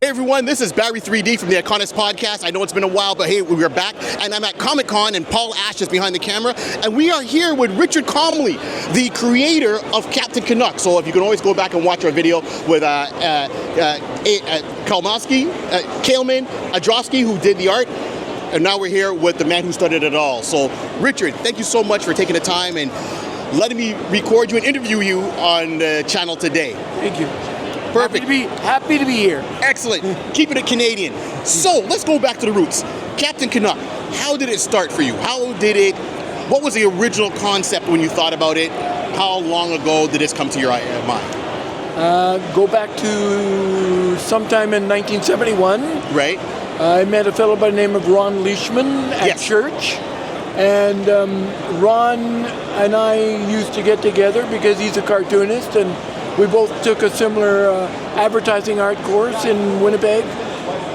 Hey everyone, this is Barry 3D from the iConis podcast. I know it's been a while, but hey, we're back, and I'm at Comic-Con, and Paul Ash is behind the camera, and we are here with Richard Comley, the creator of Captain Canuck. So if you can always go back and watch our video with Kalmowski, Kaleman, Adrosky, who did the art, and now we're here with the man who started it all. So Richard, thank you so much for taking the time and letting me record you and interview you on the channel today. Thank you. Perfect. Happy to be here. Excellent. Keeping it Canadian. So let's go back to the roots. Captain Canuck, how did it start for you? What was the original concept when you thought about it? How long ago did this come to your mind? Go back to sometime in 1971. Right. I met a fellow by the name of Ron Leishman at church. And Ron and I used to get together because he's a cartoonist, and we both took a similar advertising art course in Winnipeg.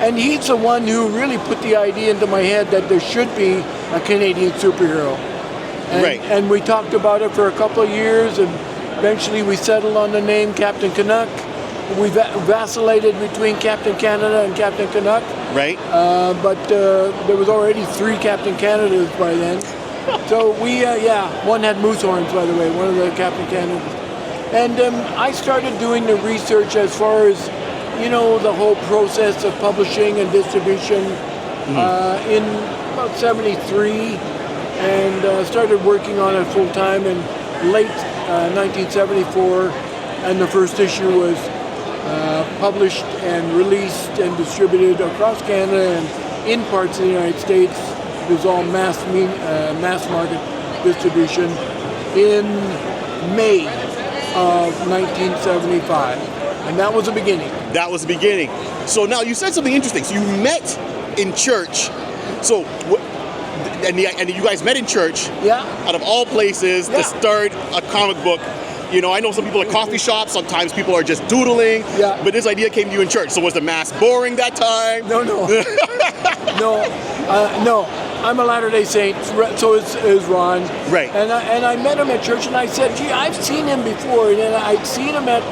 And he's the one who really put the idea into my head that there should be a Canadian superhero. And we talked about it for a couple of years, and eventually we settled on the name Captain Canuck. We vacillated between Captain Canada and Captain Canuck. Right. But there was already 3 Captain Canadas by then. So we, one had moose horns, by the way, one of the Captain Canadas. And I started doing the research as far as, the whole process of publishing and distribution in about 73, and started working on it full time in late 1974, and the first issue was published and released and distributed across Canada and in parts of the United States. It was all mass market distribution in May of 1975, and that was the beginning. That was the beginning. So now you said something interesting. So you met in church. So, and you guys met in church. Yeah. Out of all places to start a comic book. I know some people at coffee shops. Sometimes people are just doodling. Yeah. But this idea came to you in church. So was the mass boring that time? No. No. I'm a Latter-day Saint, so is Ron. Right. And I met him at church, and I said, gee, I've seen him before. And I'd seen him at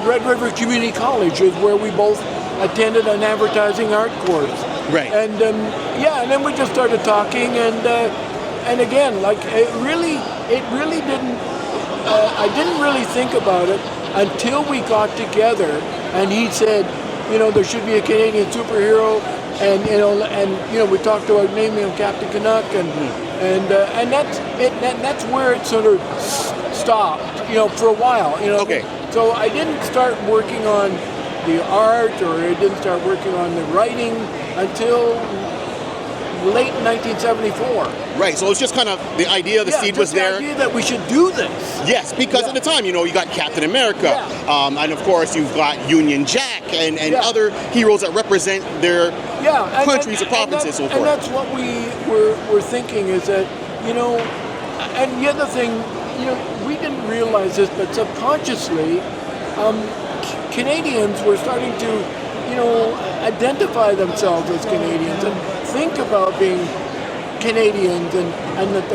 Red River Community College, is where we both attended an advertising art course. Right. And and then we just started talking, and again, like it really didn't. I didn't really think about it until we got together, and he said, there should be a Canadian superhero. And we talked about naming him Captain Canuck, and that's it. That's where it sort of stopped, for a while. Okay. So I didn't start working on the art, or I didn't start working on the writing until late 1974. Right. So it's just kind of the idea, the seed was there. The idea that we should do this. Yes, because at the time, you got Captain America, and of course you've got Union Jack and other heroes that represent their countries or provinces and so forth. And that's what we were thinking, is that, and the other thing, we didn't realize this, but subconsciously, Canadians were starting to, identify themselves as Canadians and think about being Canadians, and that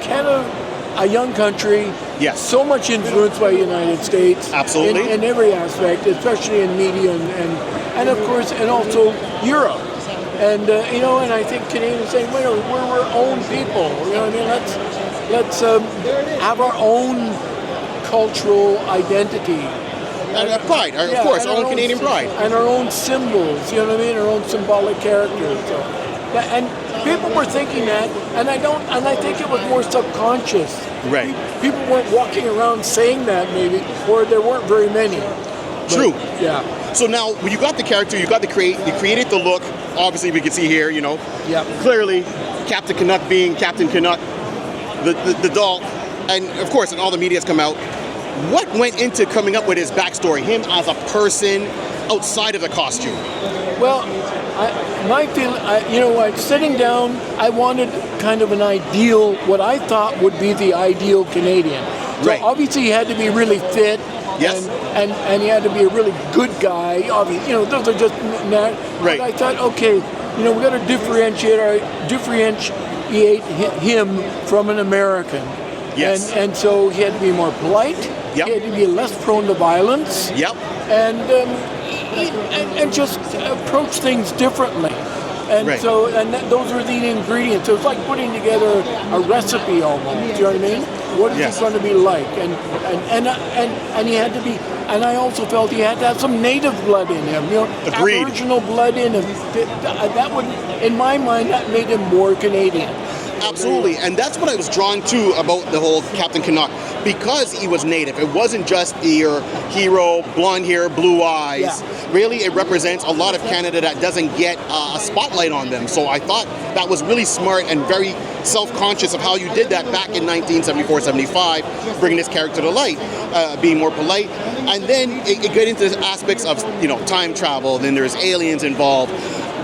Canada, a young country, so much influenced by the United States, absolutely, in every aspect, especially in media and of course, and also Europe, and and I think Canadians say, well, we're our own people, let's have our own cultural identity. And pride, of course, our own Canadian pride. And our own symbols, our own symbolic characters. So, and people were thinking that, and I think it was more subconscious. Right. People weren't walking around saying that, maybe, or there weren't very many. True. Yeah. So now, when you got the character, you created the look. Obviously, we can see here, clearly, Captain Canuck being Captain Canuck, the doll, and of course, and all the media's come out. What went into coming up with his backstory, him as a person outside of the costume? Well, sitting down, I wanted kind of an ideal, what I thought would be the ideal Canadian. So obviously he had to be really fit. Yes. And he had to be a really good guy. Obviously, those are just right. But I thought, okay, we got to differentiate him from an American. Yes. And so he had to be more polite. Yep. He had to be less prone to violence. Yep. And just approach things differently. And Right. so, those were the ingredients. So it's like putting together a recipe almost. Do you know what I mean? What is Yes. it going to be like? And he had to be. And I also felt he had to have some native blood in him. You know, Agreed. Aboriginal blood in him. That would, in my mind, that made him more Canadian. Absolutely, and that's what I was drawn to about the whole Captain Canuck, because he was native. It wasn't just your hero, blonde hair, blue eyes. Yeah. Really, it represents a lot of Canada that doesn't get a spotlight on them. So I thought that was really smart and very self-conscious of how you did that back in 1974-75, bringing this character to light, being more polite. And then it got into aspects of, time travel, then there's aliens involved,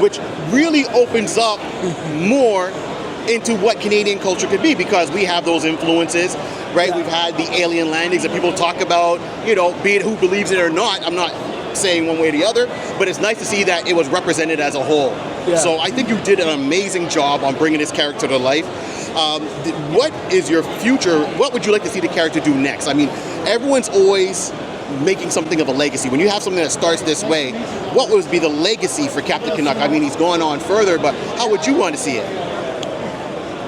which really opens up more into what Canadian culture could be, because we have those influences, right? We've had the alien landings that people talk about, be it who believes it or not. I'm not saying one way or the other, but it's nice to see that it was represented as a whole. Yeah. So I think you did an amazing job on bringing this character to life. What is your future? What would you like to see the character do next? I mean, everyone's always making something of a legacy. When you have something that starts this way, what would be the legacy for Captain Canuck? I mean, he's gone on further, but how would you want to see it?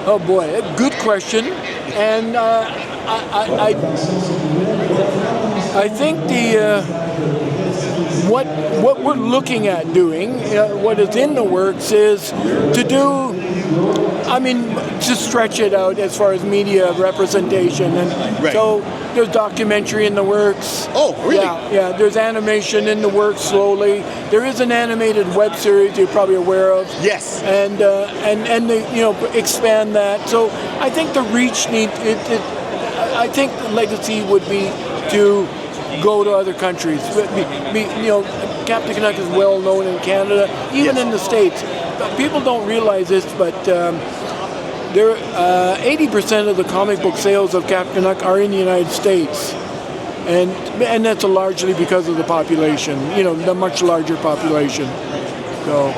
Oh boy, a good question. And I think what we're looking at doing, what is in the works, is to do. To stretch it out as far as media representation, and Right. so there's documentary in the works. Oh, really? Yeah. There's animation in the works slowly. There is an animated web series you're probably aware of. Yes. And they expand that. So I think the reach I think the legacy would be to go to other countries. Captain Canuck is well known in Canada, even Yes. in the States. People don't realize this, but 80% of the comic book sales of Captain Canuck are in the United States. And that's largely because of the population, the much larger population. So.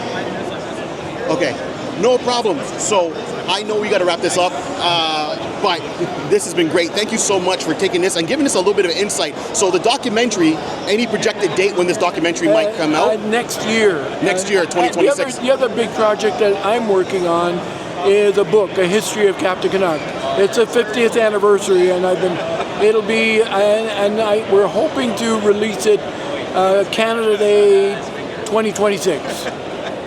Okay, no problem. So I know we got to wrap this up, but this has been great. Thank you so much for taking this and giving us a little bit of insight. So the documentary, any projected date when this documentary might come out? Next year. Next year, 2026. The other big project that I'm working on is a book, A History of Captain Canuck. It's a 50th anniversary, and we're hoping to release it Canada Day 2026.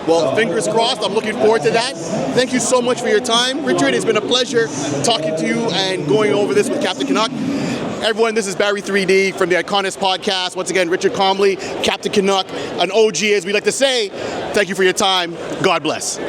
Well, fingers crossed. I'm looking forward to that. Thank you so much for your time, Richard. It's been a pleasure talking to you and going over this with Captain Canuck. Everyone, this is Barry 3D from the iConis podcast. Once again, Richard Comley, Captain Canuck, an OG, as we like to say. Thank you for your time. God bless.